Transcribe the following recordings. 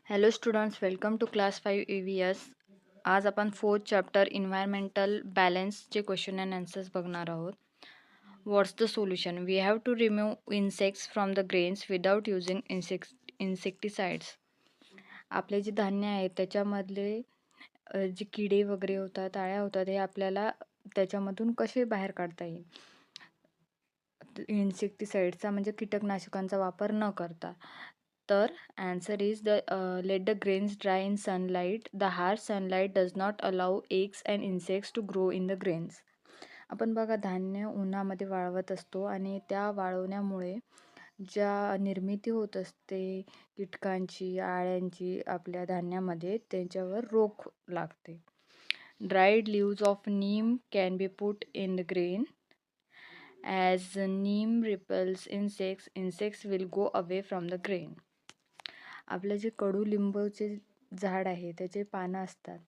Hello students, welcome to class 5 EVS. आज आपण fourth chapter environmental बॅलन्सचे क्वेश्चन अँड आन्सर्स बघणार आहोत. What's the solution? We have to remove insects from the grains without using insecticides. आपले जे धान्य आहे त्याच्यामधले जे किडे वगैरे होतात, अळ्या होतात, हे आपल्याला त्याच्यामधून कसे बाहेर काढता येईल इन्सेक्टिसाइड्सचा म्हणजे कीटकनाशकांचा वापर न करता. तर answer is let the grains dry in sunlight. The harsh sunlight does not allow eggs and insects to grow in the grains. आपण बघा धान्य उन्हामध्ये वाळवत असतो आणि त्या वाळवण्यामुळे ज्या निर्मिती होत असते कीटकांची, आळ्यांची आपल्या धान्यामध्ये, त्यांच्यावर रोग लागते. Dried leaves of neem can be put in the grain. As neem repels insects, insects will go away from the grain. आपलं जे कडुलिंबाचे झाड आहे त्याचे पानं असतात,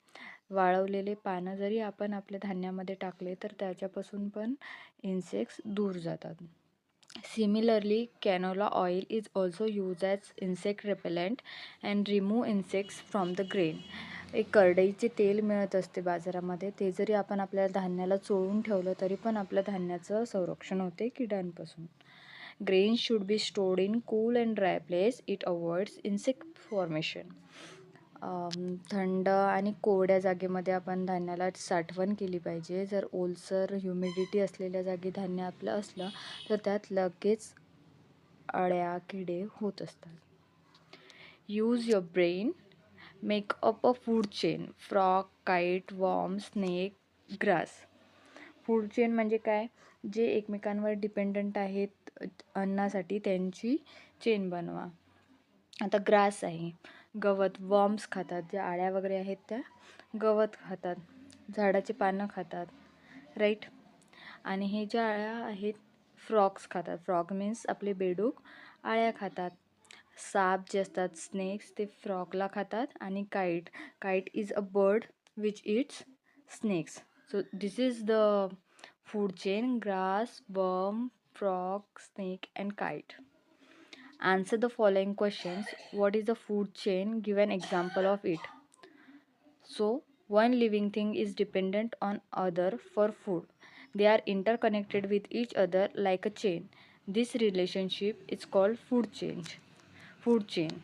वाळवलेले पानं जरी आपण आपल्या धान्यामध्ये टाकले तर त्याच्यापासून पण इन्सेक्ट्स दूर जातात. Similarly canola oil is also use as insect repellent and remove insects from the grain. एक करडईचे तेल मिळत असते बाजारामध्ये, ते जरी आपण आपल्या धान्याला चोळून ठेवलं तरी पण आपल्या धान्याचं संरक्षण होते किड्यांपासून. Grains should be stored in cool and dry place. It avoids insect formation. थंड आणि कोरड्या जागेमध्ये आपण धान्याला साठवण केली पाहिजे. जर ओलसर ह्युमिडिटी असलेल्या जागी धान्य आपलं असलं तर त्यात लगेच अळ्या किडे होत असतात. Use your brain. Make up a food chain. Frog, kite, worm, snake, grass. Food chain म्हणजे काय? जे एकमेकांवर डिपेंडंट आहेत अन्नासाठी, त्यांची चेन बनवा. आता ग्रास आहे, गवत, वॉर्म्स खातात, ज्या आळ्या वगैरे आहेत त्या गवत खातात, झाडाची पानं खातात, राईट. आणि हे ज्या आळ्या आहेत फ्रॉग्स खातात. फ्रॉग मीन्स आपले बेडूक आळ्या खातात. साप जे असतात स्नेक्स, ते फ्रॉगला खातात. आणि kite, kite is a bird which eats snakes. So this is the food chain: grass, worm, frog, snake and kite. Answer the following questions. What is the food chain? Give an example of it. So one living thing is dependent on other for food. They are interconnected with each other like a chain. This relationship is called food chain. Food chain.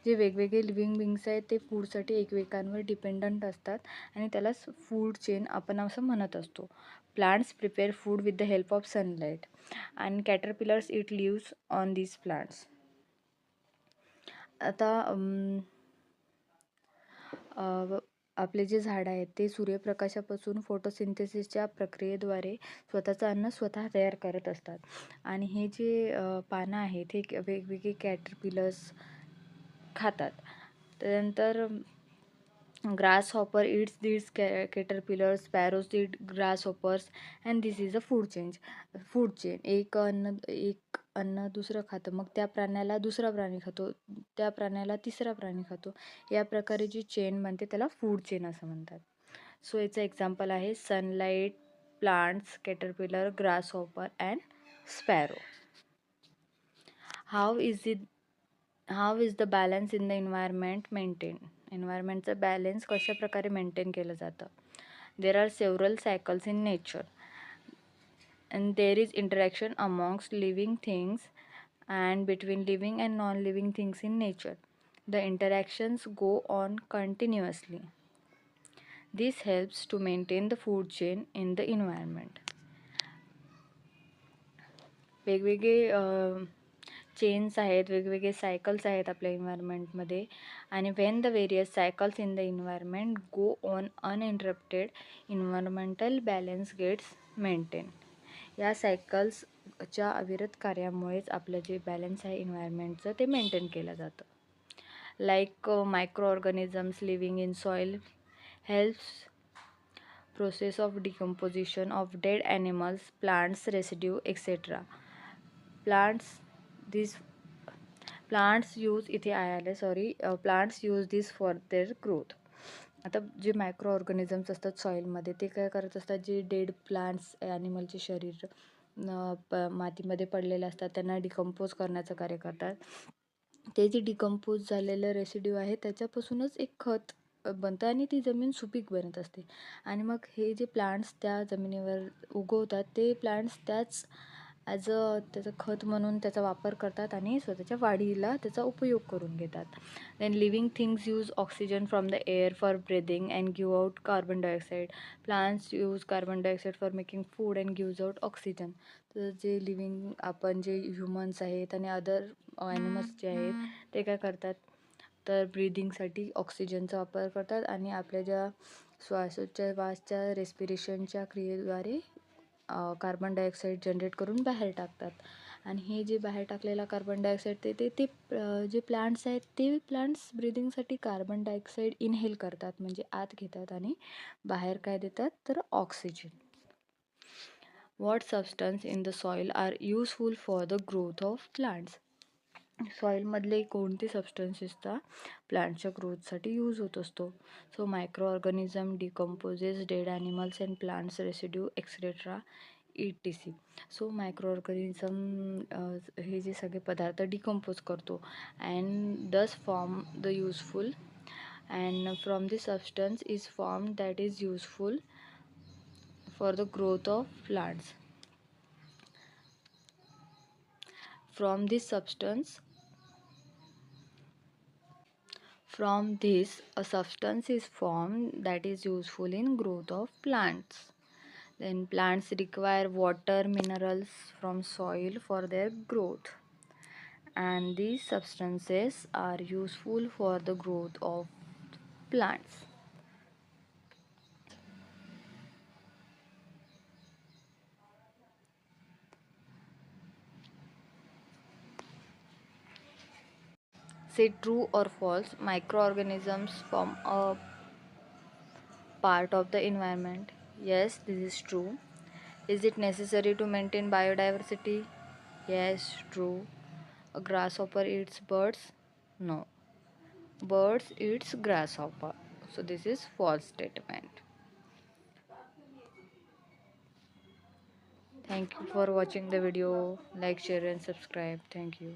जे वेगवेगळे living बिंग्स आहेत ते फूडसाठी एकमेकांवर dependent असतात आणि त्यालाच food chain आपण असं म्हणत असतो. Plants prepare food with the help of sunlight आणि caterpillars eat lives on these plants. आता आपले जे झाडं आहेत ते सूर्यप्रकाशापासून फोटोसिंथेसिसच्या प्रक्रियेद्वारे स्वतःचं अन्न स्वतः तयार करत असतात. आणि हे जे पानं आहेत हे वेगवेगळे कॅटरपिलर्स खातात. त्यानंतर grasshopper it's these caterpillars, sparrows it ग्रासहॉपर्स and this is a food chain. एक अन्न दुसरं खातं, मग त्या प्राण्याला दुसरा प्राणी खातो, त्या प्राण्याला तिसरा प्राणी खातो. या प्रकारे जी चेन बनते त्याला फूड चेन असं म्हणतात. सो याचं एक्झाम्पल आहे sunlight, plants, caterpillar, grasshopper and sparrow. How is the balance in the environment maintain? एन्व्हायरमेंटचं बॅलन्स कशा प्रकारे मेंटेन केलं जातं? There are several cycles in nature and there is interaction amongst living things and between living and non living things in nature. The interactions go on continuously. This helps to maintain the food chain in the environment. वेगवेगळे chains आहेत, वेगवेगळे cycles आहेत आपल्या एन्व्हायरमेंटमध्ये. आणि when the various cycles in the environment go on uninterrupted, environmental balance gets maintain. या सायकल्सच्या अविरत कार्यामुळेच आपलं जे बॅलन्स आहे एन्व्हायरमेंटचं ते मेंटेन केलं जातं. Like micro organisms living in soil helps process of decomposition of dead animals, plants residue etcetera. Plants use इथे आले sorry plants use this for their growth. आता जे मायक्रो ऑर्गॅनिझम्स असतात सॉईलमध्ये ते काय करत असतात, जे डेड प्लांट्स ॲनिमलचे शरीर मातीमध्ये पडलेले असतात त्यांना डिकम्पोज करण्याचं कार्य करतात. ते जे डिकम्पोज झालेलं रेसिड्यू आहे त्याच्यापासूनच एक खत बनतं आणि ती जमीन सुपीक बनत असते. आणि मग हे जे प्लांट्स त्या जमिनीवर उगवतात ते प्लांट्स त्याच ॲज अ त्याचं खत म्हणून त्याचा वापर करतात आणि स्वतःच्या वाढीला त्याचा उपयोग करून घेतात. Then living things use oxygen from the air for breathing and give out carbon dioxide. Plants use carbon dioxide for making food and gives out oxygen. तर जे लिव्हिंग आपण जे ह्युमन्स आहेत आणि अदर ॲनिमल्स जे आहेत ते काय करतात तर ब्रीदिंगसाठी ऑक्सिजनचा वापर करतात आणि आपल्या ज्या श्वासोच्छवासच्या रेस्पिरेशनच्या क्रियेद्वारे कार्बन डायऑक्साईड जनरेट करून बाहेर टाकतात. आणि हे जे बाहेर टाकलेला कार्बन डायऑक्साईड ते जे प्लांट्स आहेत ते प्लांट्स ब्रीदिंगसाठी कार्बन डायऑक्साईड इनहेल करतात म्हणजे आत घेतात आणि बाहेर काय देतात तर oxygen. What substance in the soil are useful for the growth of plants? सॉईलमधले कोणते सबस्टन्सेसचा प्लांटच्या ग्रोथसाठी यूज होत असतो. So micro organism decomposes dead animals and plants residue etcetera ETC. So micro organism हे जे सगळे पदार्थ डिकम्पोज करतो अँड दस form the useful and from this substance is form that is useful for the growth of plants. From this substance, from this a substance is formed that is useful in growth of plants. Then plants require water, minerals from soil for their growth, and these substances are useful for the growth of plants. Say true or false, microorganisms form a part of the environment. Yes, this is true. Is it necessary to maintain biodiversity? Yes, true. A grasshopper eats birds? No. Birds eats grasshopper. So this is false statement. Thank you for watching the video. Like, share and subscribe. Thank you.